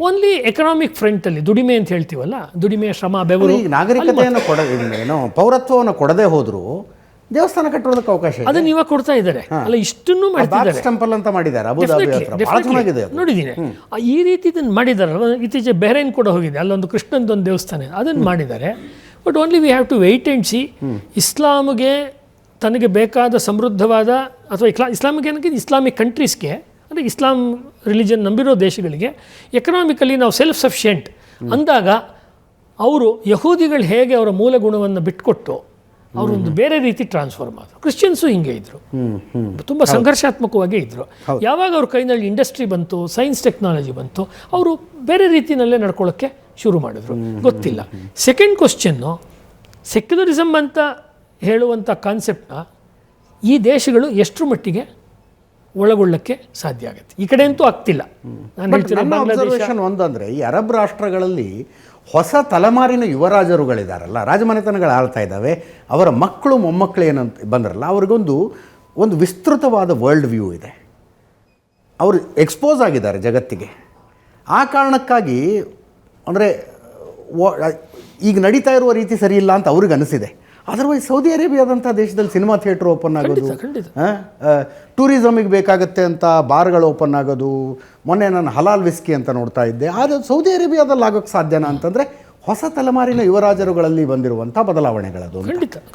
Only economic ಫ್ರಂಟಲ್ಲಿ ದುಡಿಮೆ ಅಂತ ಹೇಳ್ತೀವಲ್ಲ, ದುಡಿಮೆ, ಶ್ರಮ, ಬೆವರು, ನಾಗರಿಕತೆಯನ್ನು ಏನೋ ಪೌರತ್ವವನ್ನು ಕೊಡದೆ ಹೋದ್ರು ದೇವಸ್ಥಾನ ಕಟ್ಟೋದಕ್ಕೆ ಅವಕಾಶ ಇದೆ. ಅದನ್ನ ಇವಾಗ ಕೊಡ್ತಾ ಇದ್ದಾರೆ ಅಲ್ಲ, ಇಷ್ಟನ್ನು ಮಾಡ್ತಿದ್ದಾರೆ. ಟೆಂಪಲ್ ಅಂತ ಮಾಡಿದ್ದಾರೆ ಅಬುದಾಬಿ ಹತ್ರ, ಬಹಳ ಚೆನ್ನಾಗಿದೆ ಅದು. ನೋಡಿದ್ದೀನಿ ಈ ರೀತಿ ಇದನ್ನು ಮಾಡಿದಾರಲ್ಲ. ಇತ್ತೀಚೆಗೆ ಬೆಹ್ರೈನ್ ಕೂಡ ಹೋಗಿದೆ, ಅಲ್ಲೊಂದು ಕೃಷ್ಣಂದೊಂದು ದೇವಸ್ಥಾನ ಇದೆ, ಅದನ್ನು ಮಾಡಿದ್ದಾರೆ. But only we have to wait and see. ಇಸ್ಲಾಮ್ಗೆ ತನಗೆ ಬೇಕಾದ ಸಮೃದ್ಧವಾದ ಅಥವಾ ಇಸ್ಲಾಮಿಗೆ ಏನಕ್ಕೆ ಇಸ್ಲಾಮಿಕ್ ಕಂಟ್ರೀಸ್ಗೆ ಅಂದರೆ ಇಸ್ಲಾಂ ರಿಲಿಜನ್ ನಂಬಿರೋ ದೇಶಗಳಿಗೆ ಎಕನಾಮಿಕಲಿ ನಾವು ಸೆಲ್ಫ್ ಸಫಿಷಿಯೆಂಟ್ ಅಂದಾಗ ಅವರು ಯಹೂದಿಗಳು ಹೇಗೆ ಅವರ ಮೂಲ ಗುಣವನ್ನು ಬಿಟ್ಕೊಟ್ಟು ಅವರೊಂದು ಬೇರೆ ರೀತಿ ಟ್ರಾನ್ಸ್ಫಾರ್ಮ್ ಆದರು. ಕ್ರಿಶ್ಚಿಯನ್ಸು ಹಿಂಗೆ ಇದ್ದರು, ತುಂಬ ಸಂಘರ್ಷಾತ್ಮಕವಾಗೇ ಇದ್ದರು. ಯಾವಾಗ ಅವ್ರ ಕೈನಲ್ಲಿ ಇಂಡಸ್ಟ್ರಿ ಬಂತು, ಸೈನ್ಸ್ ಟೆಕ್ನಾಲಜಿ ಬಂತು, ಅವರು ಬೇರೆ ರೀತಿಯಲ್ಲೇ ನಡ್ಕೊಳ್ಳೋಕ್ಕೆ ಶುರು ಮಾಡಿದ್ರು. ಗೊತ್ತಿಲ್ಲ. ಸೆಕೆಂಡ್ ಕ್ವಶ್ಚನ್ನು, ಸೆಕ್ಯುಲರಿಸಮ್ ಅಂತ ಹೇಳುವಂಥ ಕಾನ್ಸೆಪ್ಟನ್ನ ಈ ದೇಶಗಳು ಎಷ್ಟರ ಮಟ್ಟಿಗೆ ಒಳಗೊಳ್ಳಕ್ಕೆ ಸಾಧ್ಯ ಆಗುತ್ತೆ. ಈ ಕಡೆ ಅಂತೂ ಆಗ್ತಿಲ್ಲ. ನಾನು ಹೇಳ್ತೀನಿ ಬಾಂಗ್ಲಾದೇಶ ಒಂದಂದರೆ ಈ ಅರಬ್ ರಾಷ್ಟ್ರಗಳಲ್ಲಿ ಹೊಸ ತಲೆಮಾರಿನ ಯುವರಾಜರುಗಳಿದಾರಲ್ಲ, ರಾಜಮನೆತನಗಳು ಆಳ್ತಾ ಇದ್ದಾವೆ, ಅವರ ಮಕ್ಕಳು ಮೊಮ್ಮಕ್ಕಳು ಏನಂತ ಬಂದ್ರಲ್ಲ, ಅವ್ರಿಗೊಂದು ವಿಸ್ತೃತವಾದ ವರ್ಲ್ಡ್ ವ್ಯೂ ಇದೆ. ಅವರು ಎಕ್ಸ್ಪೋಸ್ ಆಗಿದ್ದಾರೆ ಜಗತ್ತಿಗೆ. ಆ ಕಾರಣಕ್ಕಾಗಿ ಅಂದರೆ ಈಗ ನಡೀತಾ ಇರುವ ರೀತಿ ಸರಿ ಇಲ್ಲ ಅಂತ ಅವ್ರಿಗೆ ಅನಿಸಿದೆ. ಅದರ್ವೈಸ್ ಸೌದಿ ಅರೇಬಿಯಾದಂಥ ದೇಶದಲ್ಲಿ ಸಿನಿಮಾ ಥಿಯೇಟ್ರ್ ಓಪನ್ ಆಗೋದು, ಟೂರಿಸಮಿಗೆ ಬೇಕಾಗತ್ತೆ ಅಂತ ಬಾರ್ಗಳು ಓಪನ್ ಆಗೋದು, ಮೊನ್ನೆ ನಾನು ಹಲಾಲ್ ವಿಸ್ಕಿ ಅಂತ ನೋಡ್ತಾ ಇದ್ದೆ. ಆದರೆ ಸೌದಿ ಅರೇಬಿಯಾದಲ್ಲಿ ಆಗೋಕ್ಕೆ ಸಾಧ್ಯನಾ ಅಂತಂದರೆ ಹೊಸ ತಲೆಮಾರಿನ ಯುವರಾಜರುಗಳಲ್ಲಿ ಬಂದಿರುವಂಥ ಬದಲಾವಣೆಗಳದು.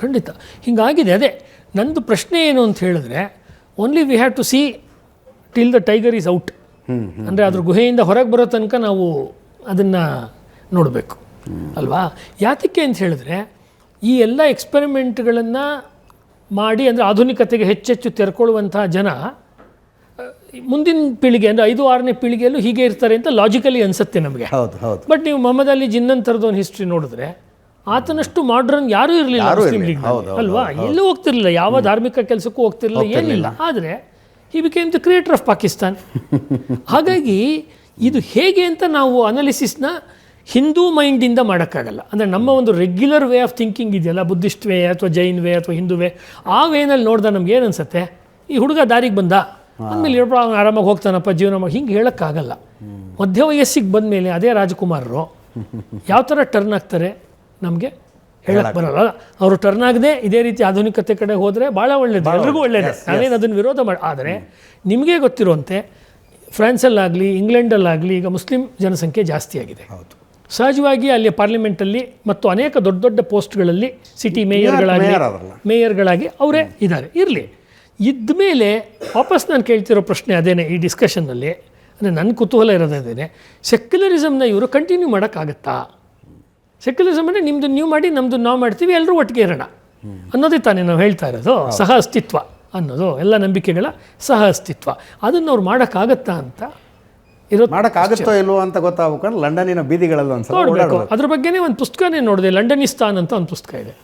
ಖಂಡಿತ ಹೀಗಾಗಿದೆ. ಅದೇ ನಂದು ಪ್ರಶ್ನೆ ಏನು ಅಂತ ಹೇಳಿದ್ರೆ, only we have to see till the tiger is out. ಅಂದರೆ ಅದ್ರ ಗುಹೆಯಿಂದ ಹೊರಗೆ ಬರೋ ತನಕ ನಾವು ಅದನ್ನು ನೋಡಬೇಕು ಅಲ್ವಾ. ಯಾತಕ್ಕೆ ಅಂತ ಹೇಳಿದ್ರೆ, ಈ ಎಲ್ಲ ಎಕ್ಸ್ಪೆರಿಮೆಂಟ್ಗಳನ್ನು ಮಾಡಿ ಅಂದರೆ ಆಧುನಿಕತೆಗೆ ಹೆಚ್ಚೆಚ್ಚು ತೆರ್ಕೊಳ್ಳುವಂತಹ ಜನ ಮುಂದಿನ ಪೀಳಿಗೆ ಅಂದರೆ 5-6ನೇ ಪೀಳಿಗೆಯಲ್ಲೂ ಹೀಗೆ ಇರ್ತಾರೆ ಅಂತ ಲಾಜಿಕಲಿ ಅನಿಸುತ್ತೆ ನಮಗೆ. ಬಟ್ ನೀವು ಮೊಹಮ್ಮದ್ ಅಲಿ ಜಿನ್ನನ್ ಥರದೊಂದು ಹಿಸ್ಟ್ರಿ ನೋಡಿದ್ರೆ ಆತನಷ್ಟು ಮಾಡ್ರನ್ ಯಾರೂ ಇರಲಿಲ್ಲ ಮುಸ್ಲಿಂ ಲೀಗ್ ಅಲ್ವಾ. ಎಲ್ಲೂ ಹೋಗ್ತಿರ್ಲಿಲ್ಲ, ಯಾವ ಧಾರ್ಮಿಕ ಕೆಲಸಕ್ಕೂ ಹೋಗ್ತಿರಲಿಲ್ಲ, ಏನಿಲ್ಲ. ಆದರೆ ಹಿ became the creator of Pakistan. ಹಾಗಾಗಿ ಇದು ಹೇಗೆ ಅಂತ ನಾವು ಅನಾಲಿಸಿಸ್ನ ಹಿಂದೂ ಮೈಂಡಿಂದ ಮಾಡೋಕ್ಕಾಗಲ್ಲ. ಅಂದರೆ ನಮ್ಮ ಒಂದು ರೆಗ್ಯುಲರ್ ವೇ ಆಫ್ ಥಿಂಕಿಂಗ್ ಇದೆಯಲ್ಲ, ಬುದ್ಧಿಸ್ಟ್ ವೇ ಅಥವಾ ಜೈನ್ ವೇ ಅಥವಾ ಹಿಂದೂ ವೇ, ಆ ವೇನಲ್ಲಿ ನೋಡಿದಾಗ ನಮ್ಗೆ ಏನು ಅನ್ಸುತ್ತೆ, ಈ ಹುಡುಗ ದಾರಿಗೆ ಬಂದ ಅಂದಮೇಲೆ ಅವ್ನು ಆರಾಮಾಗಿ ಹೋಗ್ತಾನಪ್ಪ ಜೀವನ ಮಾಡಿ, ಹಿಂಗೆ ಹೇಳೋಕ್ಕಾಗಲ್ಲ. ಮಧ್ಯ ವಯಸ್ಸಿಗೆ ಬಂದ ಮೇಲೆ ಅದೇ ರಾಜಕುಮಾರರು ಯಾವ ಥರ ಟರ್ನ್ ಆಗ್ತಾರೆ ನಮಗೆ ಹೇಳಕ್ಕೆ ಬರಲ್ಲ. ಅವರು ಟರ್ನ್ ಆಗದೆ ಇದೇ ರೀತಿ ಆಧುನಿಕತೆ ಕಡೆ ಹೋದರೆ ಭಾಳ ಒಳ್ಳೇದು, ಎಲ್ರಿಗೂ ಒಳ್ಳೇದು, ನಾವೇನು ಅದನ್ನು ವಿರೋಧ ಮಾಡಿ. ಆದರೆ ನಿಮಗೆ ಗೊತ್ತಿರುವಂತೆ ಫ್ರಾನ್ಸಲ್ಲಾಗಲಿ ಇಂಗ್ಲೆಂಡಲ್ಲಾಗಲಿ ಈಗ ಮುಸ್ಲಿಂ ಜನಸಂಖ್ಯೆ ಜಾಸ್ತಿ ಆಗಿದೆ. ಸಹಜವಾಗಿ ಅಲ್ಲಿ ಪಾರ್ಲಿಮೆಂಟಲ್ಲಿ ಮತ್ತು ಅನೇಕ ದೊಡ್ಡ ದೊಡ್ಡ ಪೋಸ್ಟ್ಗಳಲ್ಲಿ ಸಿಟಿ ಮೇಯರ್ಗಳಾಗಿ ಅವರೇ ಇದ್ದಾರೆ. ಇರಲಿ, ಇದ್ದ ಮೇಲೆ ವಾಪಸ್ ನಾನು ಕೇಳ್ತಿರೋ ಪ್ರಶ್ನೆ ಅದೇನೆ ಈ ಡಿಸ್ಕಷನ್ನಲ್ಲಿ. ಅಂದರೆ ನನ್ನ ಕುತೂಹಲ ಇರೋದೇನೆ, ಸೆಕ್ಯುಲರಿಸಮ್ನ ಇವರು ಕಂಟಿನ್ಯೂ ಮಾಡೋಕ್ಕಾಗತ್ತಾ? ಸೆಕ್ಯುಲರಿಸಮ್ ಅಂದರೆ ನಿಮ್ಮದು ನೀವು ಮಾಡಿ ನಮ್ಮದು ನಾವು ಮಾಡ್ತೀವಿ, ಎಲ್ಲರೂ ಒಟ್ಟಿಗೆ ಇರೋಣ ಅನ್ನೋದೇ ತಾನೇ ನಾವು ಹೇಳ್ತಾ ಇರೋದು. ಸಹ ಅಸ್ತಿತ್ವ ಅನ್ನೋದು, ಎಲ್ಲ ನಂಬಿಕೆಗಳ ಸಹ ಅಸ್ತಿತ್ವ, ಅದನ್ನು ಅವ್ರು ಮಾಡೋಕ್ಕಾಗತ್ತಾ ಅಂತ ಮಾಡೋಕ್ಕಾಗುತ್ತೋ ಇಲ್ವೋ ಅಂತ ಗೊತ್ತಾಗಬೇಕು. ಲಂಡನಿನ ಬೀದಿಗಳಲ್ಲಿ ಒಂದು ನೋಡಬೇಕು. ಅದ್ರ ಬಗ್ಗೆನೇ ಒಂದು ಪುಸ್ತಕನೇ ನೋಡಿದೆ, ಲಂಡನಿಸ್ತಾನ್ ಅಂತ ಒಂದು ಪುಸ್ತಕ ಇದೆ.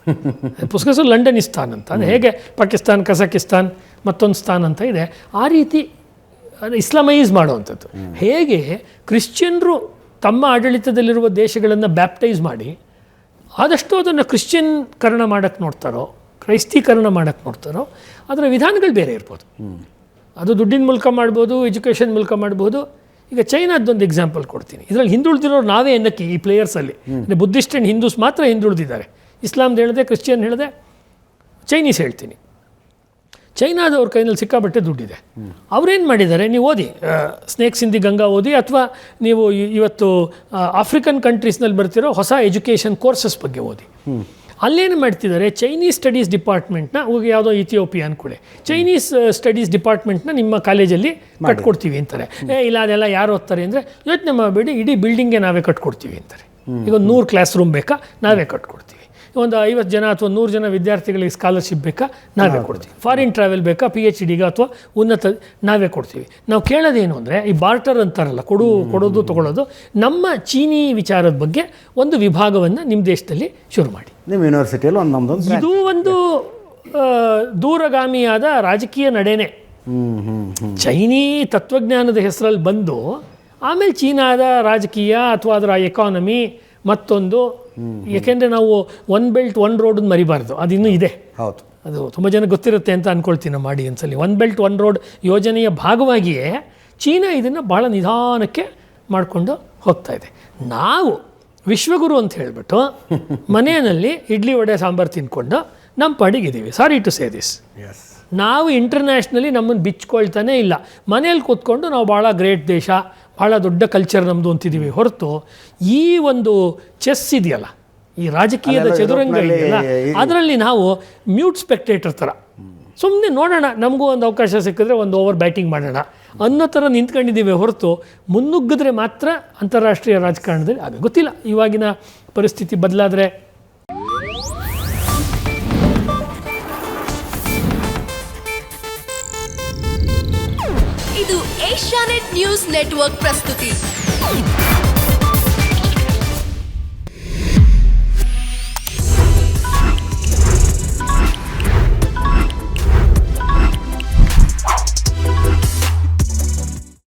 ಪುಸ್ತಕ ಹೆಸರು ಲಂಡನಿಸ್ತಾನ್ ಅಂತ. ಅಂದರೆ ಹೇಗೆ ಪಾಕಿಸ್ತಾನ್, ಕಜಕಿಸ್ತಾನ್, ಮತ್ತೊಂದು ಸ್ಥಾನ್ ಅಂತ ಇದೆ, ಆ ರೀತಿ ಇಸ್ಲಾಮೈಸ್ ಮಾಡುವಂಥದ್ದು. ಹೇಗೆ ಕ್ರಿಶ್ಚಿಯನ್ರು ತಮ್ಮ ಆಡಳಿತದಲ್ಲಿರುವ ದೇಶಗಳನ್ನು ಬ್ಯಾಪ್ಟೈಸ್ ಮಾಡಿ ಆದಷ್ಟು ಅದನ್ನು ಕ್ರಿಶ್ಚಿಯನ್ಕರಣ ಮಾಡೋಕ್ಕೆ ನೋಡ್ತಾರೋ, ಕ್ರೈಸ್ತೀಕರಣ ಮಾಡೋಕ್ಕೆ ನೋಡ್ತಾರೋ, ಅದರ ವಿಧಾನಗಳು ಬೇರೆ ಇರ್ಬೋದು. ಅದು ದುಡ್ಡಿನ ಮೂಲಕ ಮಾಡ್ಬೋದು, ಎಜುಕೇಷನ್ ಮೂಲಕ ಮಾಡ್ಬೋದು. ಈಗ ಚೈನಾದೊಂದು ಎಕ್ಸಾಂಪಲ್ ಕೊಡ್ತೀನಿ. ಇದರಲ್ಲಿ ಹಿಂದುಳಿದಿರೋರು ನಾವೇ ಅನ್ನಕ್ಕೆ ಈ ಪ್ಲೇಯರ್ಸಲ್ಲಿ. ಅಂದರೆ ಬುದ್ಧಿಸ್ಟ್ ಆ್ಯಂಡ್ ಹಿಂದೂಸ್ ಮಾತ್ರ ಹಿಂದುಳಿದಿದ್ದಾರೆ. ಇಸ್ಲಾಮ್ದು ಹೇಳಿದೆ, ಕ್ರಿಶ್ಚಿಯನ್ ಹೇಳಿದೆ, ಚೈನೀಸ್ ಹೇಳ್ತೀನಿ. ಚೈನಾದವ್ರ ಕೈನಲ್ಲಿ ಸಿಕ್ಕಾಬಟ್ಟೆ ದುಡ್ಡಿದೆ. ಅವರೇನು ಮಾಡಿದ್ದಾರೆ, ನೀವು ಓದಿ, ಸ್ನೇಕ್ಸ್ ಇನ್ ದಿ ಗಂಗಾ ಓದಿ, ಅಥವಾ ನೀವು ಇವತ್ತು ಆಫ್ರಿಕನ್ ಕಂಟ್ರೀಸ್ನಲ್ಲಿ ಬರ್ತಿರೋ ಹೊಸ ಎಜುಕೇಷನ್ ಕೋರ್ಸಸ್ ಬಗ್ಗೆ ಓದಿ. ಅಲ್ಲೇನು ಮಾಡ್ತಿದ್ದಾರೆ, ಚೈನೀಸ್ ಸ್ಟಡೀಸ್ ಡಿಪಾರ್ಟ್ಮೆಂಟ್ನ, ಯಾವುದೋ ಇಥಿಯೋಪಿಯಾ ಅನ್ಕೊಳ್ಳಿ, ಚೈನೀಸ್ ಸ್ಟಡೀಸ್ ಡಿಪಾರ್ಟ್ಮೆಂಟ್ನ ನಿಮ್ಮ ಕಾಲೇಜಲ್ಲಿ ಕಟ್ಕೊಡ್ತೀವಿ ಅಂತಾರೆ. ಇಲ್ಲ ಅದೆಲ್ಲ ಯಾರು ಓದ್ತಾರೆ ಅಂದರೆ, ಯೋಚನೆ ಮಾಡಬೇಡಿ, ಇಡೀ ಬಿಲ್ಡಿಂಗ್ಗೆ ನಾವೇ ಕಟ್ಕೊಡ್ತೀವಿ ಅಂತಾರೆ. ಈಗ ಒಂದು 100 ಕ್ಲಾಸ್ ರೂಮ್ ಬೇಕಾ, ನಾವೇ ಕಟ್ಕೊಡ್ತೀವಿ. ಒಂದು 50 ಜನ ಅಥವಾ 100 ಜನ ವಿದ್ಯಾರ್ಥಿಗಳಿಗೆ ಸ್ಕಾಲರ್ಶಿಪ್ ಬೇಕಾ, ನಾವೇ ಕೊಡ್ತೀವಿ. ಫಾರಿನ್ ಟ್ರಾವೆಲ್ ಬೇಕಾ, PhDಗೆ ಅಥವಾ ಉನ್ನತ, ನಾವೇ ಕೊಡ್ತೀವಿ. ನಾವು ಕೇಳೋದೇನು ಅಂದರೆ, ಈ ಬಾರ್ಟರ್ ಅಂತಾರಲ್ಲ, ಕೊಡೋದು ತೊಗೊಳ್ಳೋದು, ನಮ್ಮ ಚೀನಿ ವಿಚಾರದ ಬಗ್ಗೆ ಒಂದು ವಿಭಾಗವನ್ನು ನಿಮ್ಮ ದೇಶದಲ್ಲಿ ಶುರು ಮಾಡಿ. ನಿಮ್ಮ ಯೂನಿವರ್ಸಿಟಿಯಲ್ಲಿ ನಮ್ಮದೊಂದು ಇದು ಒಂದು ದೂರಗಾಮಿಯಾದ ರಾಜಕೀಯ ನಡೆನೇ. ಚೈನೀ ತತ್ವಜ್ಞಾನದ ಹೆಸರಲ್ಲಿ ಬಂದು ಆಮೇಲೆ ಚೀನಾದ ರಾಜಕೀಯ ಅಥವಾ ಅದರ ಎಕಾನಮಿ ಮತ್ತೊಂದು. ಏಕೆಂದರೆ ನಾವು ಒನ್ ಬೆಲ್ಟ್ ಒನ್ ರೋಡ್ ಮರಿಬಾರ್ದು, ಅದು ಇನ್ನೂ ಇದೆ. ಹೌದು, ಅದು ತುಂಬ ಜನ ಗೊತ್ತಿರುತ್ತೆ ಅಂತ ಅಂದ್ಕೊಳ್ತೀನಿ ನಮ್ಮ ಆಡಿಯನ್ಸಲ್ಲಿ. ಒನ್ ಬೆಲ್ಟ್ ಒನ್ ರೋಡ್ ಯೋಜನೆಯ ಭಾಗವಾಗಿಯೇ ಚೀನಾ ಇದನ್ನು ಭಾಳ ನಿಧಾನಕ್ಕೆ ಮಾಡಿಕೊಂಡು ಹೋಗ್ತಾ ಇದೆ. ನಾವು ವಿಶ್ವಗುರು ಅಂತ ಹೇಳಿಬಿಟ್ಟು ಮನೆಯಲ್ಲಿ ಇಡ್ಲಿ ವಡೆ ಸಾಂಬಾರು ತಿನ್ಕೊಂಡು ನಮ್ಮ ಪಾಡಿಗಿದ್ದೀವಿ. Sorry to say this. Yes, ನಾವು ಇಂಟರ್ನ್ಯಾಷ್ನಲಿ ನಮ್ಮನ್ನು ಬಿಚ್ಕೊಳ್ತಾನೇ ಇಲ್ಲ. ಮನೇಲಿ ಕೂತ್ಕೊಂಡು ನಾವು ಭಾಳ ಗ್ರೇಟ್ ದೇಶ, ಭಾಳ ದೊಡ್ಡ ಕಲ್ಚರ್ ನಮ್ಮದು ಅಂತಿದ್ದೀವಿ ಹೊರತು ಈ ಒಂದು ಚೆಸ್ ಇದೆಯಲ್ಲ, ಈ ರಾಜಕೀಯದ ಚದುರಂಗ ಇದೆಯಲ್ಲ, ಅದರಲ್ಲಿ ನಾವು ಮ್ಯೂಟ್ ಸ್ಪೆಕ್ಟೇಟರ್ ಥರ ಸುಮ್ಮನೆ ನೋಡೋಣ, ನಮಗೂ ಒಂದು ಅವಕಾಶ ಸಿಕ್ಕಿದ್ರೆ ಒಂದು ಓವರ್ ಬ್ಯಾಟಿಂಗ್ ಮಾಡೋಣ ಅನ್ನೋ ಥರ ನಿಂತ್ಕೊಂಡಿದ್ದೀವಿ ಹೊರತು ಮುನ್ನುಗ್ಗಿದ್ರೆ ಮಾತ್ರ ಅಂತಾರಾಷ್ಟ್ರೀಯ ರಾಜಕಾರಣದಲ್ಲಿ ಆಗ ಗೊತ್ತಿಲ್ಲ. ಇವಾಗಿನ ಪರಿಸ್ಥಿತಿ ಬದಲಾದರೆ ಇದು ಏಷ್ಯಾನೆಟ್ ನ್ಯೂಸ್ ನೆಟ್ವರ್ಕ್ ಪ್ರಸ್ತುತಿ.